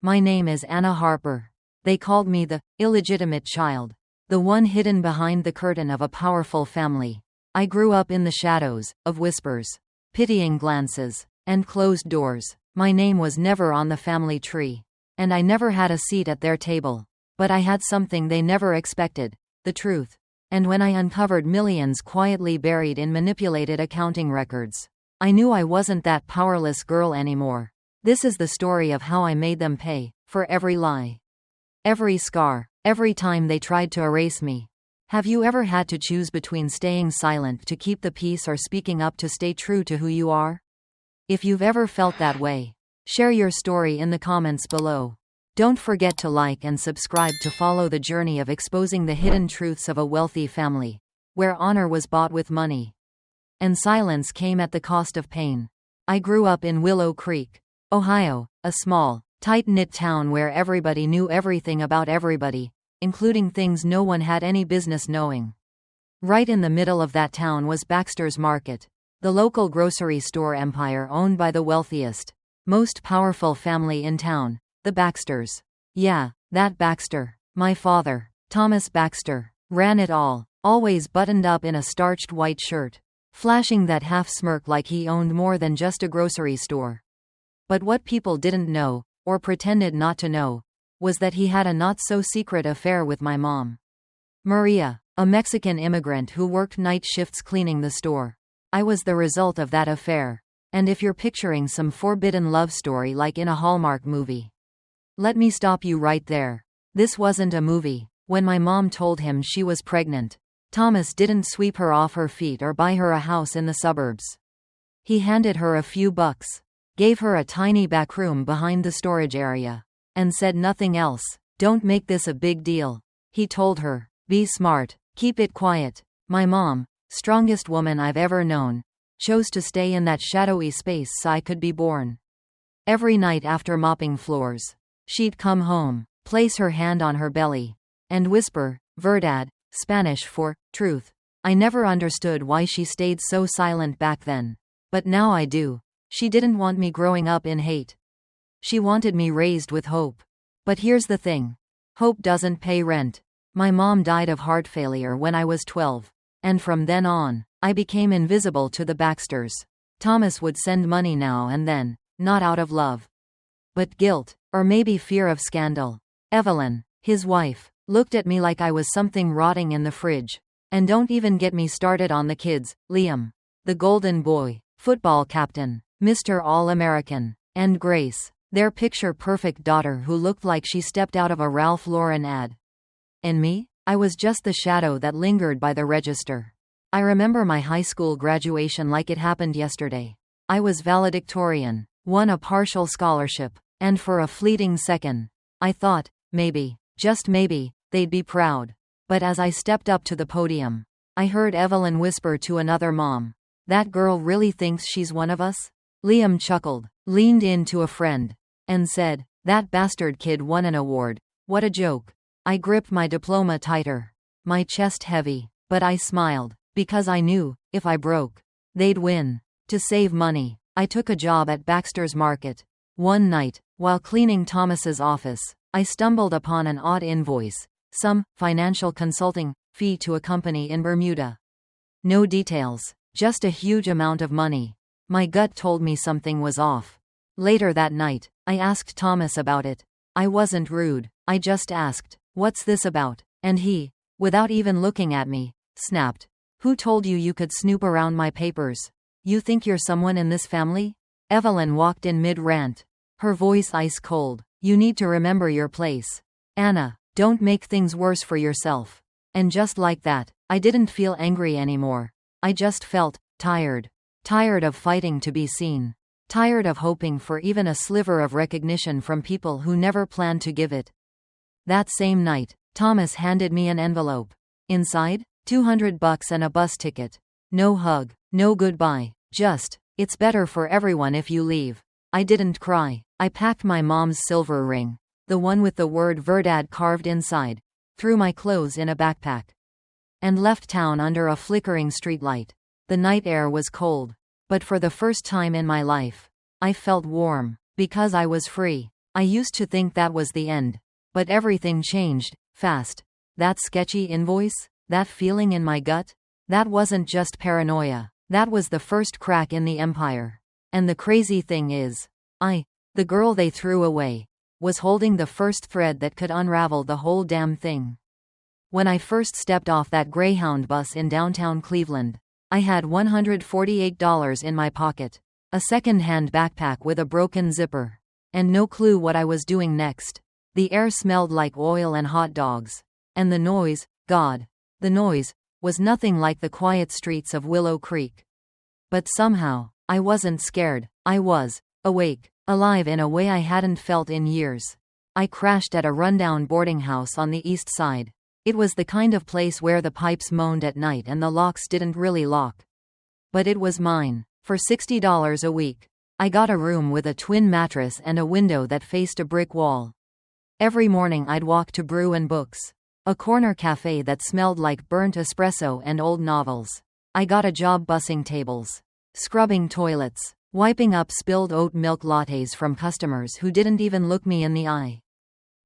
My name is Anna Harper. They called me the illegitimate child, the one hidden behind the curtain of a powerful family. I grew up in the shadows of whispers, pitying glances, and closed doors. My name was never on the family tree, and I never had a seat at their table. But I had something they never expected: the truth. And when I uncovered millions quietly buried in manipulated accounting records, I knew I wasn't that powerless girl anymore. This is the story of how I made them pay for every lie, every scar, every time they tried to erase me. Have you ever had to choose between staying silent to keep the peace or speaking up to stay true to who you are? If you've ever felt that way, share your story in the comments below. Don't forget to like and subscribe to follow the journey of exposing the hidden truths of a wealthy family, where honor was bought with money, and silence came at the cost of pain. I grew up in Willow Creek, Ohio, a small, tight-knit town where everybody knew everything about everybody, including things no one had any business knowing. Right in the middle of that town was Baxter's Market, the local grocery store empire owned by the wealthiest, most powerful family in town, the Baxters. Yeah, that Baxter, my father, Thomas Baxter, ran it all, always buttoned up in a starched white shirt, flashing that half-smirk like he owned more than just a grocery store. But what people didn't know, or pretended not to know, was that he had a not-so-secret affair with my mom, Maria, a Mexican immigrant who worked night shifts cleaning the store. I was the result of that affair. And if you're picturing some forbidden love story like in a Hallmark movie, let me stop you right there. This wasn't a movie. When my mom told him she was pregnant, Thomas didn't sweep her off her feet or buy her a house in the suburbs. He handed her a few bucks, gave her a tiny back room behind the storage area, and said nothing else. Don't make this a big deal, he told her. Be smart, keep it quiet. My mom, strongest woman I've ever known, chose to stay in that shadowy space so I could be born. Every night after mopping floors, she'd come home, place her hand on her belly, and whisper, "Verdad," Spanish for truth. I never understood why she stayed so silent back then. But now I do. She didn't want me growing up in hate. She wanted me raised with hope. But here's the thing. Hope doesn't pay rent. My mom died of heart failure when I was 12. And from then on, I became invisible to the Baxters. Thomas would send money now and then, not out of love, but guilt, or maybe fear of scandal. Evelyn, his wife, looked at me like I was something rotting in the fridge. And don't even get me started on the kids: Liam, the golden boy, football captain, Mr. All-American, and Grace, their picture-perfect daughter who looked like she stepped out of a Ralph Lauren ad. And me? I was just the shadow that lingered by the register. I remember my high school graduation like it happened yesterday. I was valedictorian, won a partial scholarship, and for a fleeting second, I thought, maybe, just maybe, they'd be proud. But as I stepped up to the podium, I heard Evelyn whisper to another mom, "That girl really thinks she's one of us?" Liam chuckled, leaned in to a friend, and said, "That bastard kid won an award. What a joke." I gripped my diploma tighter, my chest heavy, but I smiled, because I knew, if I broke, they'd win. To save money, I took a job at Baxter's Market. One night, while cleaning Thomas's office, I stumbled upon an odd invoice, some financial consulting fee to a company in Bermuda. No details, just a huge amount of money. My gut told me something was off. Later that night, I asked Thomas about it. I wasn't rude, I just asked, "What's this about?" And he, without even looking at me, snapped, "Who told you you could snoop around my papers? You think you're someone in this family?" Evelyn walked in mid-rant, her voice ice cold. "You need to remember your place. Anna, don't make things worse for yourself." And just like that, I didn't feel angry anymore. I just felt tired. Tired of fighting to be seen. Tired of hoping for even a sliver of recognition from people who never planned to give it. That same night, Thomas handed me an envelope. Inside, $200 and a bus ticket. No hug, no goodbye, just, "It's better for everyone if you leave." I didn't cry. I packed my mom's silver ring, the one with the word Verdad carved inside, threw my clothes in a backpack, and left town under a flickering streetlight. The night air was cold, but for the first time in my life, I felt warm, because I was free. I used to think that was the end. But everything changed, fast. That sketchy invoice? That feeling in my gut? That wasn't just paranoia. That was the first crack in the empire. And the crazy thing is, the girl they threw away, was holding the first thread that could unravel the whole damn thing. When I first stepped off that Greyhound bus in downtown Cleveland, I had $148 in my pocket, a second-hand backpack with a broken zipper, and no clue what I was doing next. The air smelled like oil and hot dogs. And the noise, God, the noise, was nothing like the quiet streets of Willow Creek. But somehow, I wasn't scared. I was awake, alive in a way I hadn't felt in years. I crashed at a rundown boarding house on the east side. It was the kind of place where the pipes moaned at night and the locks didn't really lock. But it was mine. For $60 a week, I got a room with a twin mattress and a window that faced a brick wall. Every morning I'd walk to Brew and Books, a corner cafe that smelled like burnt espresso and old novels. I got a job bussing tables, scrubbing toilets, wiping up spilled oat milk lattes from customers who didn't even look me in the eye.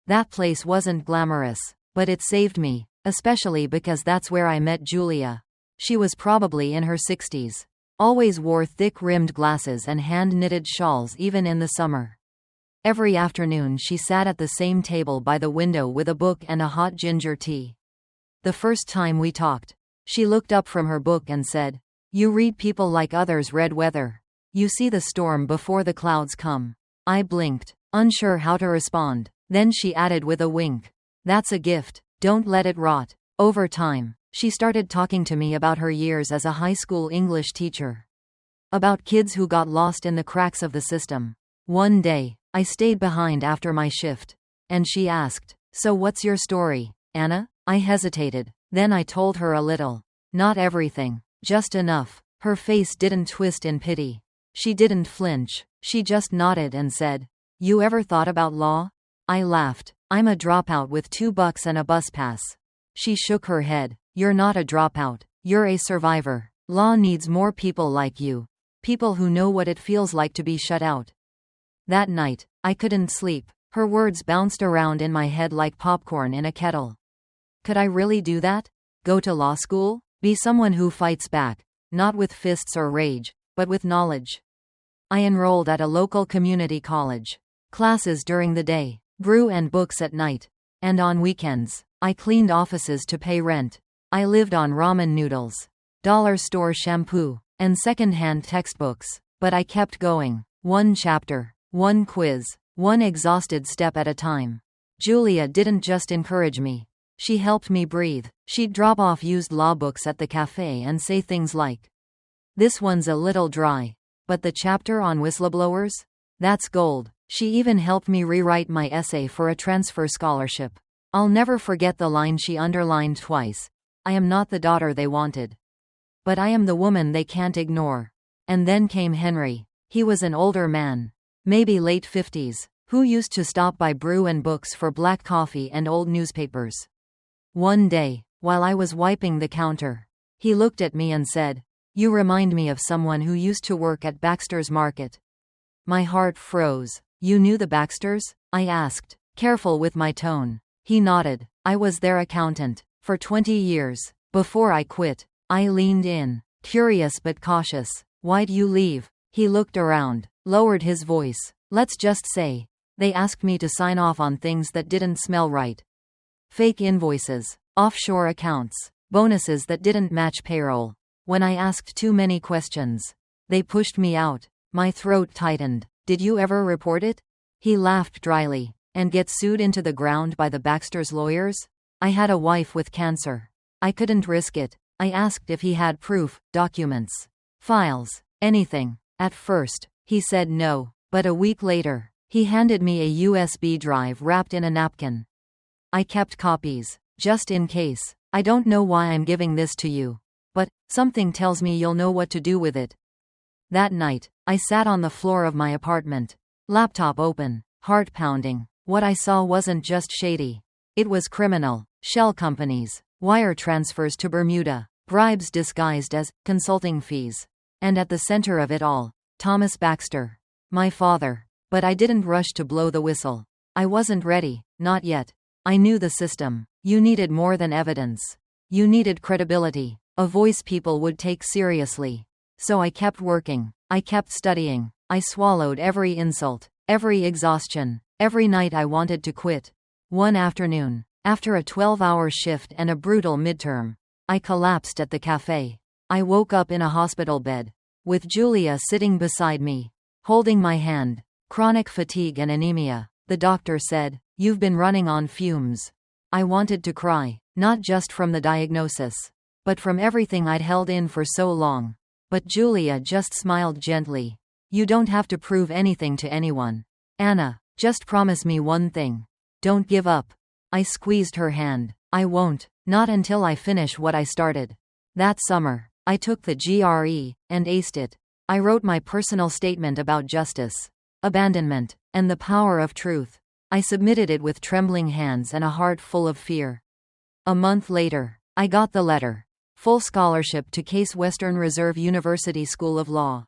That place wasn't glamorous, but it saved me, especially because that's where I met Julia. She was probably in her 60s. Always wore thick-rimmed glasses and hand-knitted shawls even in the summer. Every afternoon she sat at the same table by the window with a book and a hot ginger tea. The first time we talked, she looked up from her book and said, "You read people like others read weather. You see the storm before the clouds come." I blinked, unsure how to respond. Then she added with a wink, "That's a gift. Don't let it rot." Over time, she started talking to me about her years as a high school English teacher. About kids who got lost in the cracks of the system. One day, I stayed behind after my shift, and she asked, "So what's your story, Anna?" I hesitated. Then I told her a little. Not everything, just enough. Her face didn't twist in pity. She didn't flinch. She just nodded and said, "You ever thought about law?" I laughed. "I'm a dropout with $2 and a bus pass." She shook her head. "You're not a dropout. You're a survivor. Law needs more people like you. People who know what it feels like to be shut out." That night, I couldn't sleep. Her words bounced around in my head like popcorn in a kettle. Could I really do that? Go to law school? Be someone who fights back, not with fists or rage, but with knowledge? I enrolled at a local community college. Classes during the day, Brew and Books at night. And on weekends, I cleaned offices to pay rent. I lived on ramen noodles, dollar store shampoo, and second-hand textbooks. But I kept going. One chapter, one quiz, one exhausted step at a time. Julia didn't just encourage me. She helped me breathe. She'd drop off used law books at the cafe and say things like, "This one's a little dry. But the chapter on whistleblowers? That's gold." She even helped me rewrite my essay for a transfer scholarship. I'll never forget the line she underlined twice. "I am not the daughter they wanted. But I am the woman they can't ignore." And then came Henry. He was an older man, maybe late 50s, who used to stop by Brew and Books for black coffee and old newspapers. One day, while I was wiping the counter, he looked at me and said, "You remind me of someone who used to work at Baxter's Market." My heart froze. "You knew the Baxters?" I asked, careful with my tone. He nodded. "I was their accountant for 20 years. Before I quit." I leaned in, curious but cautious. "Why'd you leave?" He looked around, lowered his voice. "Let's just say, they asked me to sign off on things that didn't smell right. Fake invoices, offshore accounts, bonuses that didn't match payroll. When I asked too many questions, they pushed me out." My throat tightened. "Did you ever report it?" He laughed dryly. "And get sued into the ground by the Baxter's lawyers?" "I had a wife with cancer. I couldn't risk it." I asked if he had proof, documents, files, anything. At first, he said no, but a week later, he handed me a USB drive wrapped in a napkin. I kept copies, just in case. "I don't know why I'm giving this to you, but something tells me you'll know what to do with it." That night, I sat on the floor of my apartment, laptop open, heart pounding. What I saw wasn't just shady. It was criminal. Shell companies, wire transfers to Bermuda, bribes disguised as consulting fees. And at the center of it all, Thomas Baxter. My father. But I didn't rush to blow the whistle. I wasn't ready, not yet. I knew the system. You needed more than evidence. You needed credibility, a voice people would take seriously. So I kept working. I kept studying. I swallowed every insult, every exhaustion, every night I wanted to quit. One afternoon, after a 12-hour shift and a brutal midterm, I collapsed at the cafe. I woke up in a hospital bed, with Julia sitting beside me, holding my hand. Chronic fatigue and anemia, the doctor said. You've been running on fumes. I wanted to cry, not just from the diagnosis, but from everything I'd held in for so long. But Julia just smiled gently. You don't have to prove anything to anyone. Anna, just promise me one thing. Don't give up. I squeezed her hand. I won't, not until I finish what I started. That summer, I took the GRE, and aced it. I wrote my personal statement about justice, abandonment, and the power of truth. I submitted it with trembling hands and a heart full of fear. A month later, I got the letter. Full scholarship to Case Western Reserve University School of Law.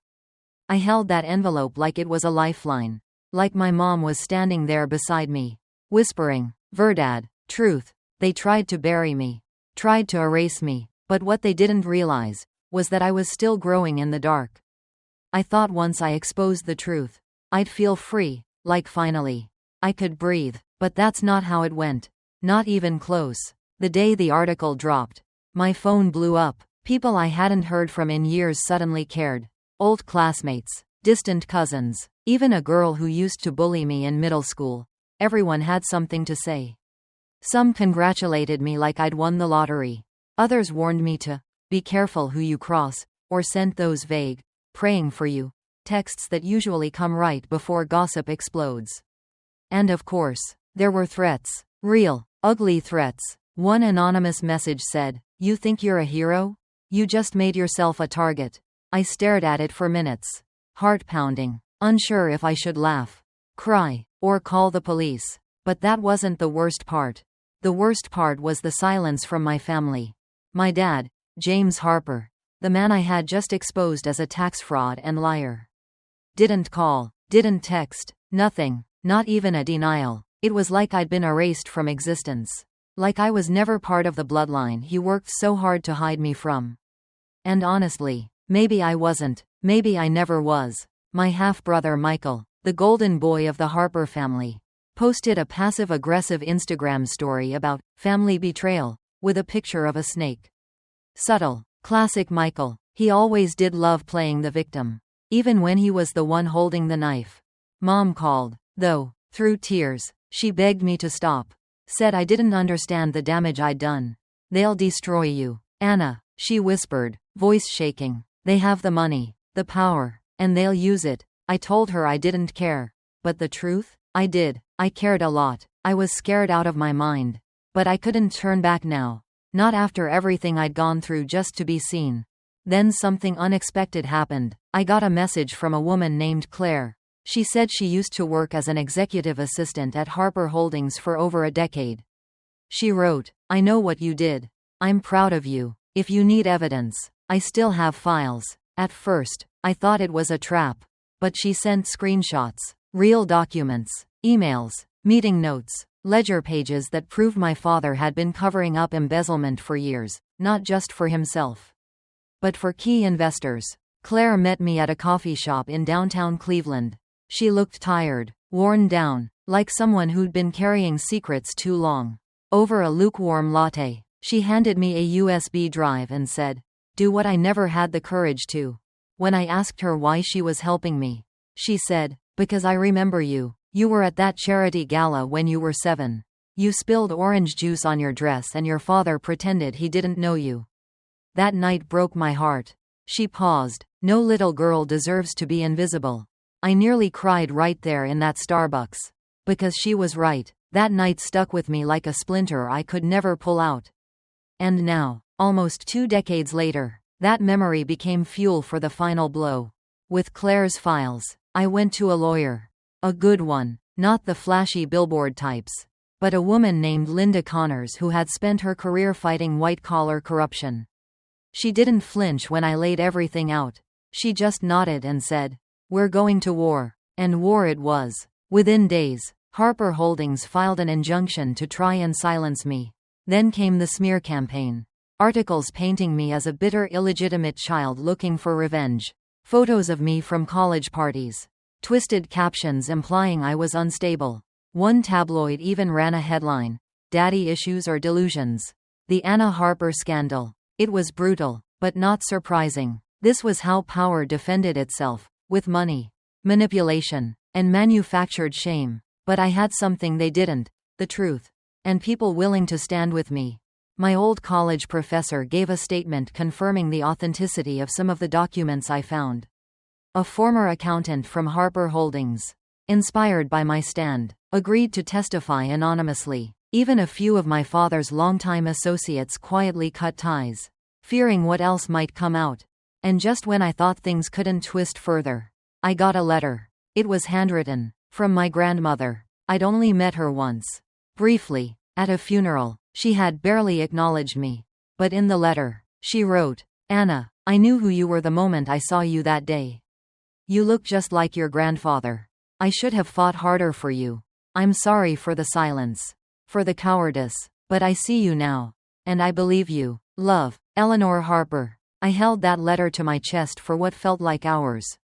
I held that envelope like it was a lifeline. Like my mom was standing there beside me, whispering, Verdad, truth. They tried to bury me, tried to erase me, but what they didn't realize was that I was still growing in the dark. I thought once I exposed the truth, I'd feel free, like finally I could breathe, but that's not how it went. Not even close. The day the article dropped, my phone blew up. People I hadn't heard from in years suddenly cared. Old classmates, distant cousins, even a girl who used to bully me in middle school. Everyone had something to say. Some congratulated me like I'd won the lottery. Others warned me to be careful who you cross, or sent those vague, praying for you texts that usually come right before gossip explodes. And of course, there were threats. Real, ugly threats. One anonymous message said, You think you're a hero? You just made yourself a target. I stared at it for minutes. Heart pounding. Unsure if I should laugh, cry, or call the police. But that wasn't the worst part. The worst part was the silence from my family. My dad, James Harper, the man I had just exposed as a tax fraud and liar, didn't call, didn't text, nothing. Not even a denial. It was like I'd been erased from existence. Like I was never part of the bloodline he worked so hard to hide me from. And honestly, maybe I wasn't. Maybe I never was. My half-brother Michael, the golden boy of the Harper family, posted a passive-aggressive Instagram story about family betrayal, with a picture of a snake. Subtle. Classic Michael. He always did love playing the victim. Even when he was the one holding the knife. Mom called. Though, through tears, she begged me to stop. Said I didn't understand the damage I'd done. They'll destroy you, Anna, she whispered, voice shaking. They have the money, the power, and they'll use it. I told her I didn't care. But the truth? I did. I cared a lot. I was scared out of my mind. But I couldn't turn back now. Not after everything I'd gone through just to be seen. Then something unexpected happened. I got a message from a woman named Claire. She said she used to work as an executive assistant at Harper Holdings for over a decade. She wrote, I know what you did. I'm proud of you. If you need evidence, I still have files. At first, I thought it was a trap. But she sent screenshots, real documents, emails, meeting notes, ledger pages that proved my father had been covering up embezzlement for years, not just for himself, but for key investors. Claire met me at a coffee shop in downtown Cleveland. She looked tired, worn down, like someone who'd been carrying secrets too long. Over a lukewarm latte, she handed me a USB drive and said, Do what I never had the courage to. When I asked her why she was helping me, she said, Because I remember you. You were at that charity gala when you were 7. You spilled orange juice on your dress and your father pretended he didn't know you. That night broke my heart. She paused. No little girl deserves to be invisible. I nearly cried right there in that Starbucks. Because she was right. That night stuck with me like a splinter I could never pull out. And now, almost 2 decades later, that memory became fuel for the final blow. With Claire's files, I went to a lawyer. A good one. Not the flashy billboard types. But a woman named Linda Connors who had spent her career fighting white-collar corruption. She didn't flinch when I laid everything out. She just nodded and said, We're going to war. And war it was. Within days, Harper Holdings filed an injunction to try and silence me. Then came the smear campaign. Articles painting me as a bitter illegitimate child looking for revenge. Photos of me from college parties. Twisted captions implying I was unstable. One tabloid even ran a headline, "Daddy Issues or Delusions?" The Anna Harper scandal. It was brutal, but not surprising. This was how power defended itself, with money, manipulation, and manufactured shame. But I had something they didn't, the truth. And people willing to stand with me. My old college professor gave a statement confirming the authenticity of some of the documents I found. A former accountant from Harper Holdings, inspired by my stand, agreed to testify anonymously. Even a few of my father's longtime associates quietly cut ties, fearing what else might come out. And just when I thought things couldn't twist further, I got a letter. It was handwritten, from my grandmother. I'd only met her once. Briefly, at a funeral. She had barely acknowledged me. But in the letter, she wrote, "Anna, I knew who you were the moment I saw you that day. You look just like your grandfather. I should have fought harder for you. I'm sorry for the silence, for the cowardice, but I see you now. And I believe you. Love, Eleanor Harper." I held that letter to my chest for what felt like hours.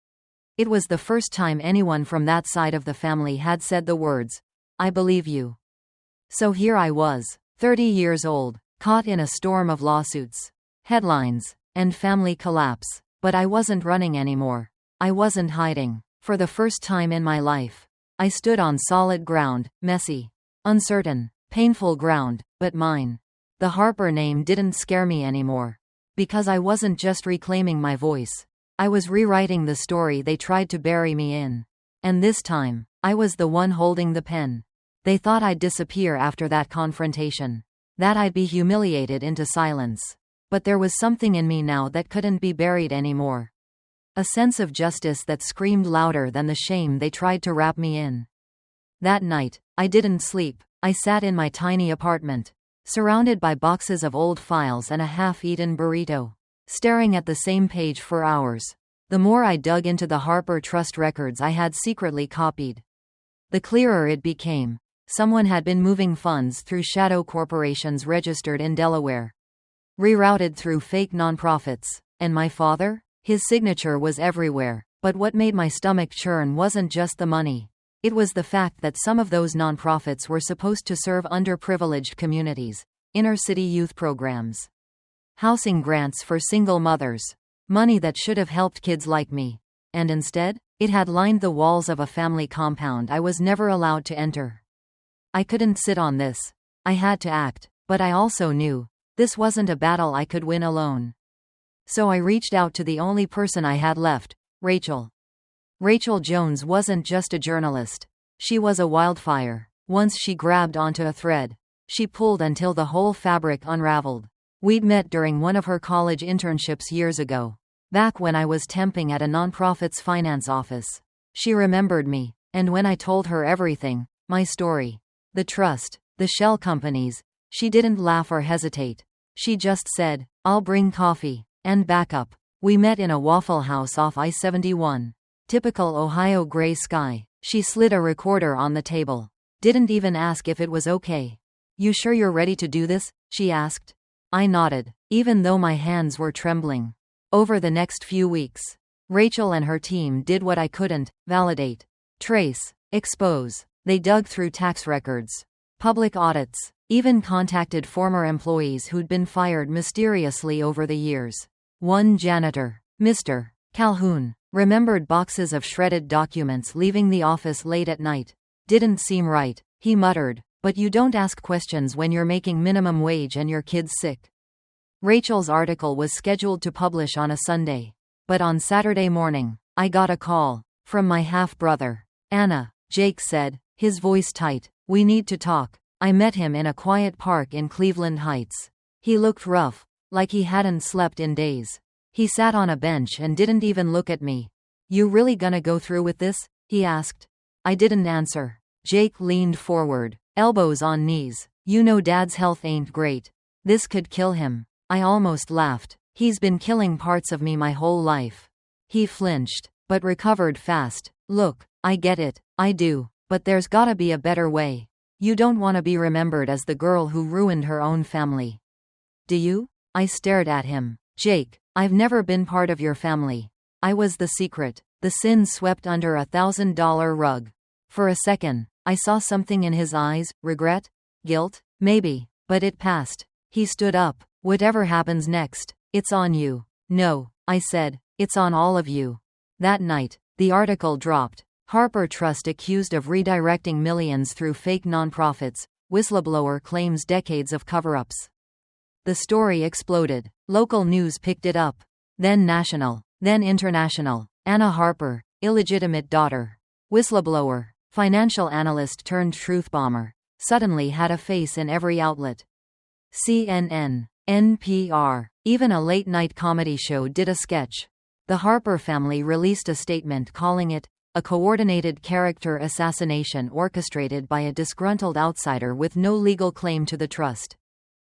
It was the first time anyone from that side of the family had said the words, "I believe you." So here I was, 30 years old, caught in a storm of lawsuits, headlines, and family collapse. But I wasn't running anymore. I wasn't hiding. For the first time in my life, I stood on solid ground, messy, uncertain, painful ground, but mine. The Harper name didn't scare me anymore. Because I wasn't just reclaiming my voice. I was rewriting the story they tried to bury me in. And this time, I was the one holding the pen. They thought I'd disappear after that confrontation. That I'd be humiliated into silence. But there was something in me now that couldn't be buried anymore. A sense of justice that screamed louder than the shame they tried to wrap me in. That night, I didn't sleep. I sat in my tiny apartment, surrounded by boxes of old files and a half-eaten burrito, staring at the same page for hours. The more I dug into the Harper Trust records I had secretly copied, the clearer it became. Someone had been moving funds through shadow corporations registered in Delaware, rerouted through fake nonprofits. And my father? His signature was everywhere. But what made my stomach churn wasn't just the money. It was the fact that some of those nonprofits were supposed to serve underprivileged communities, inner-city youth programs, housing grants for single mothers, money that should have helped kids like me. And instead, it had lined the walls of a family compound I was never allowed to enter. I couldn't sit on this. I had to act. But I also knew, this wasn't a battle I could win alone. So I reached out to the only person I had left, Rachel. Rachel Jones wasn't just a journalist. She was a wildfire. Once she grabbed onto a thread, she pulled until the whole fabric unraveled. We'd met during one of her college internships years ago, back when I was temping at a nonprofit's finance office. She remembered me, and when I told her everything, my story, the trust, the shell companies, she didn't laugh or hesitate. She just said, "I'll bring coffee and backup." We met in a Waffle House off I-71. Typical Ohio gray sky. She slid a recorder on the table. Didn't even ask if it was okay. "You sure you're ready to do this?" she asked. I nodded, even though my hands were trembling. Over the next few weeks, Rachel and her team did what I couldn't: validate, trace, expose. They dug through tax records, public audits, even contacted former employees who'd been fired mysteriously over the years. One janitor, Mr. Calhoun, remembered boxes of shredded documents leaving the office late at night. "Didn't seem right," he muttered, "but you don't ask questions when you're making minimum wage and your kid's sick." Rachel's article was scheduled to publish on a Sunday. But on Saturday morning, I got a call from my half-brother. "Anna," Jake said, his voice tight, "we need to talk." I met him in a quiet park in Cleveland Heights. He looked rough, like he hadn't slept in days. He sat on a bench and didn't even look at me. "You really gonna go through with this?" he asked. I didn't answer. Jake leaned forward, elbows on knees. "You know Dad's health ain't great. This could kill him." I almost laughed. "He's been killing parts of me my whole life." He flinched, but recovered fast. "Look, I get it, I do. But there's gotta be a better way. You don't want to be remembered as the girl who ruined her own family. Do you? I stared at him. Jake, I've never been part of your family. I was the secret, the sin swept under $1,000 rug. For a second, I saw something in his eyes, regret? Guilt? Maybe. But it passed. He stood up. Whatever happens next, it's on you. No, I said, it's on all of you. That night, the article dropped. Harper Trust accused of redirecting millions through fake nonprofits. Whistleblower claims decades of cover-ups. The story exploded. Local news picked it up. Then national. Then international. Anna Harper, illegitimate daughter. Whistleblower, financial analyst turned truth bomber, suddenly had a face in every outlet. CNN, NPR, even a late-night comedy show did a sketch. The Harper family released a statement calling it a coordinated character assassination orchestrated by a disgruntled outsider with no legal claim to the trust.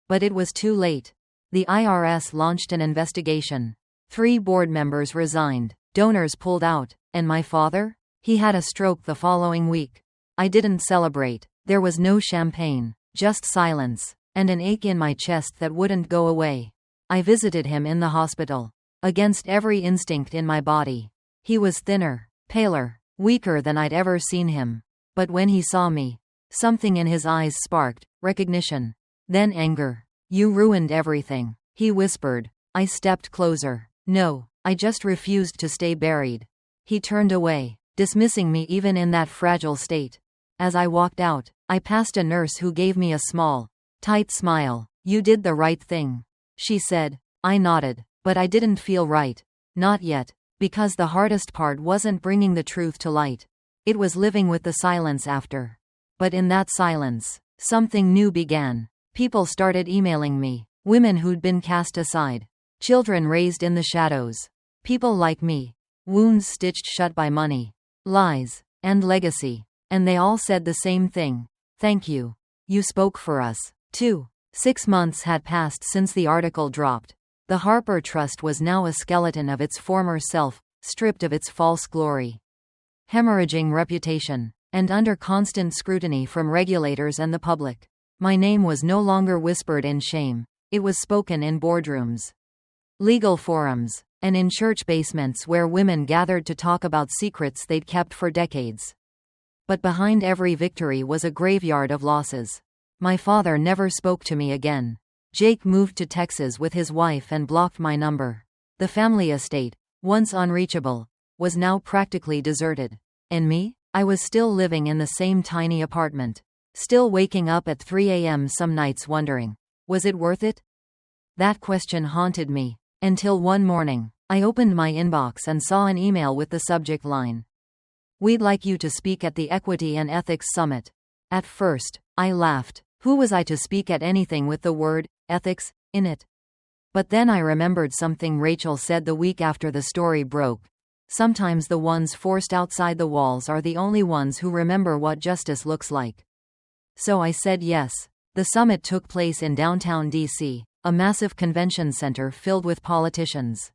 But it was too late. The IRS launched an investigation. 3 board members resigned, donors pulled out, and my father? He had a stroke the following week. I didn't celebrate. There was no champagne, just silence, and an ache in my chest that wouldn't go away. I visited him in the hospital. Against every instinct in my body. He was thinner, paler, weaker than I'd ever seen him. But when he saw me, something in his eyes sparked, recognition. Then anger. You ruined everything, he whispered. I stepped closer. No, I just refused to stay buried. He turned away, dismissing me even in that fragile state. As I walked out, I passed a nurse who gave me a small, tight smile. You did the right thing, she said. I nodded, but I didn't feel right. Not yet. Because the hardest part wasn't bringing the truth to light. It was living with the silence after. But in that silence, something new began. People started emailing me. Women who'd been cast aside. Children raised in the shadows. People like me. Wounds stitched shut by money, lies, and legacy. And they all said the same thing. Thank you. You spoke for us, too. 6 months had passed since the article dropped. The Harper Trust was now a skeleton of its former self, stripped of its false glory. Hemorrhaging reputation, and under constant scrutiny from regulators and the public. My name was no longer whispered in shame. It was spoken in boardrooms, legal forums, and in church basements where women gathered to talk about secrets they'd kept for decades. But behind every victory was a graveyard of losses. My father never spoke to me again. Jake moved to Texas with his wife and blocked my number. The family estate, once unreachable, was now practically deserted. And me? I was still living in the same tiny apartment. Still waking up at 3 a.m. some nights wondering, was it worth it? That question haunted me. Until one morning, I opened my inbox and saw an email with the subject line. We'd like you to speak at the Equity and Ethics Summit. At first, I laughed. Who was I to speak at anything with the word ethics in it? But then I remembered something Rachel said the week after the story broke. Sometimes the ones forced outside the walls are the only ones who remember what justice looks like. So I said yes. The summit took place in downtown D.C., a massive convention center filled with politicians,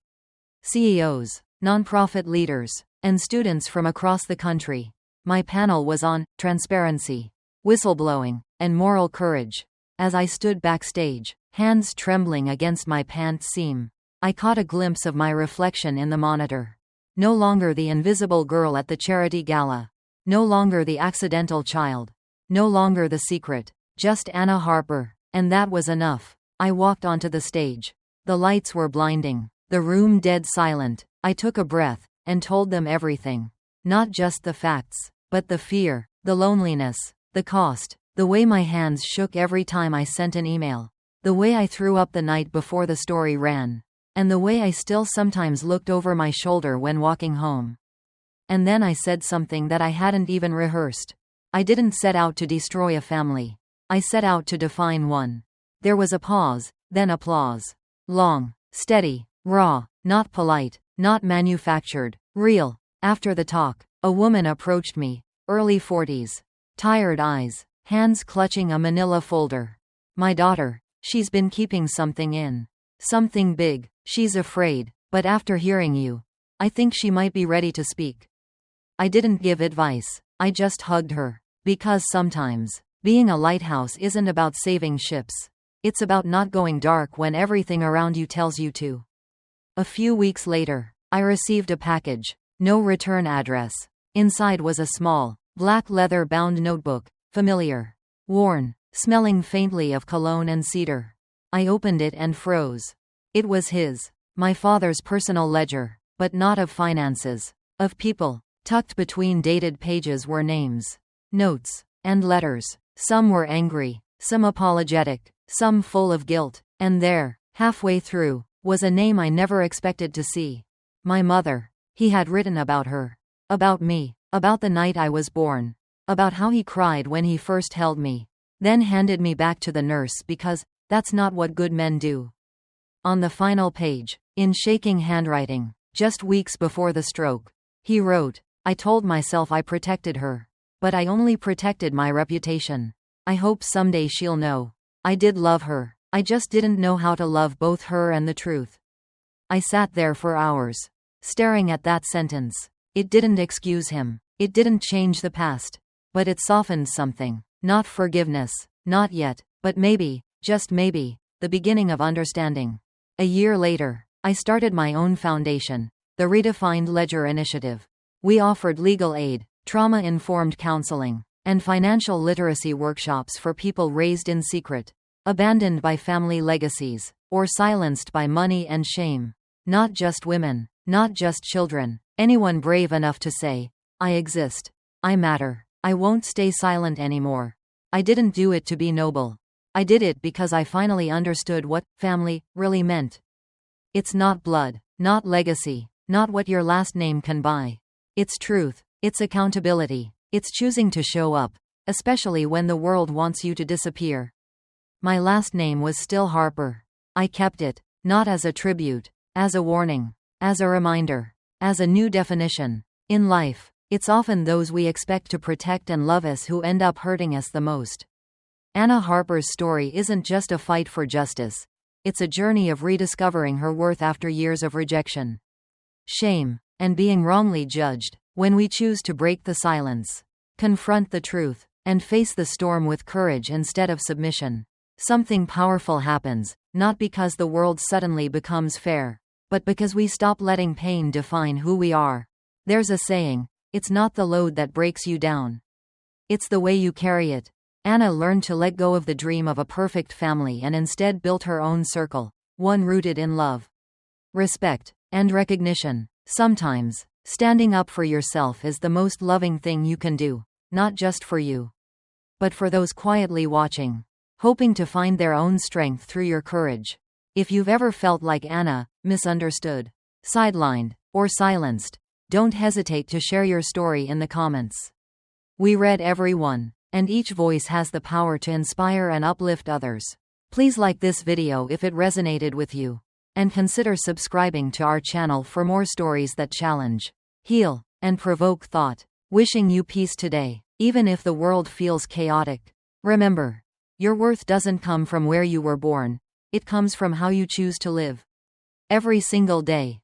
CEOs, nonprofit leaders, and students from across the country. My panel was on transparency, whistleblowing, and moral courage. As I stood backstage, hands trembling against my pants seam, I caught a glimpse of my reflection in the monitor. No longer the invisible girl at the charity gala. No longer the accidental child. No longer the secret. Just Anna Harper. And that was enough. I walked onto the stage. The lights were blinding. The room dead silent. I took a breath, and told them everything. Not just the facts, but the fear, the loneliness, the cost, the way my hands shook every time I sent an email, the way I threw up the night before the story ran, and the way I still sometimes looked over my shoulder when walking home. And then I said something that I hadn't even rehearsed. I didn't set out to destroy a family. I set out to define one. There was a pause, then applause. Long, steady, raw, not polite, not manufactured, real. After the talk, a woman approached me, early 40s. Tired eyes, hands clutching a manila folder. My daughter, she's been keeping something in. Something big, she's afraid, but after hearing you, I think she might be ready to speak. I didn't give advice. I just hugged her. Because sometimes, being a lighthouse isn't about saving ships. It's about not going dark when everything around you tells you to. A few weeks later, I received a package. No return address. Inside was a small, black leather-bound notebook, familiar. Worn, smelling faintly of cologne and cedar. I opened it and froze. It was his. My father's personal ledger, but not of finances. Of people. Tucked between dated pages were names, notes, and letters. Some were angry, some apologetic, some full of guilt. And there, halfway through, was a name I never expected to see. My mother. He had written about her. About me. About the night I was born. About how he cried when he first held me. Then handed me back to the nurse because that's not what good men do. On the final page, in shaking handwriting, just weeks before the stroke, he wrote, I told myself I protected her. But I only protected my reputation. I hope someday she'll know. I did love her. I just didn't know how to love both her and the truth. I sat there for hours, staring at that sentence. It didn't excuse him. It didn't change the past. But it softened something. Not forgiveness. Not yet. But maybe, just maybe, the beginning of understanding. A year later, I started my own foundation, the Redefined Ledger Initiative. We offered legal aid, trauma-informed counseling, and financial literacy workshops for people raised in secret, abandoned by family legacies, or silenced by money and shame. Not just women, not just children, anyone brave enough to say, I exist. I matter. I won't stay silent anymore. I didn't do it to be noble. I did it because I finally understood what family really meant. It's not blood, not legacy, not what your last name can buy. It's truth, it's accountability, it's choosing to show up, especially when the world wants you to disappear. My last name was still Harper. I kept it, not as a tribute, as a warning, as a reminder, as a new definition. In life, it's often those we expect to protect and love us who end up hurting us the most. Anna Harper's story isn't just a fight for justice. It's a journey of rediscovering her worth after years of rejection, shame, and being wrongly judged. When we choose to break the silence, confront the truth, and face the storm with courage instead of submission, something powerful happens, not because the world suddenly becomes fair, but because we stop letting pain define who we are. There's a saying, it's not the load that breaks you down. It's the way you carry it. Anna learned to let go of the dream of a perfect family and instead built her own circle, one rooted in love, respect, and recognition. Sometimes, standing up for yourself is the most loving thing you can do, not just for you, but for those quietly watching, hoping to find their own strength through your courage. If you've ever felt like Anna, misunderstood, sidelined, or silenced, don't hesitate to share your story in the comments. We read every one, and each voice has the power to inspire and uplift others. Please like this video if it resonated with you. And consider subscribing to our channel for more stories that challenge, heal, and provoke thought. Wishing you peace today, even if the world feels chaotic. Remember, your worth doesn't come from where you were born, it comes from how you choose to live every single day.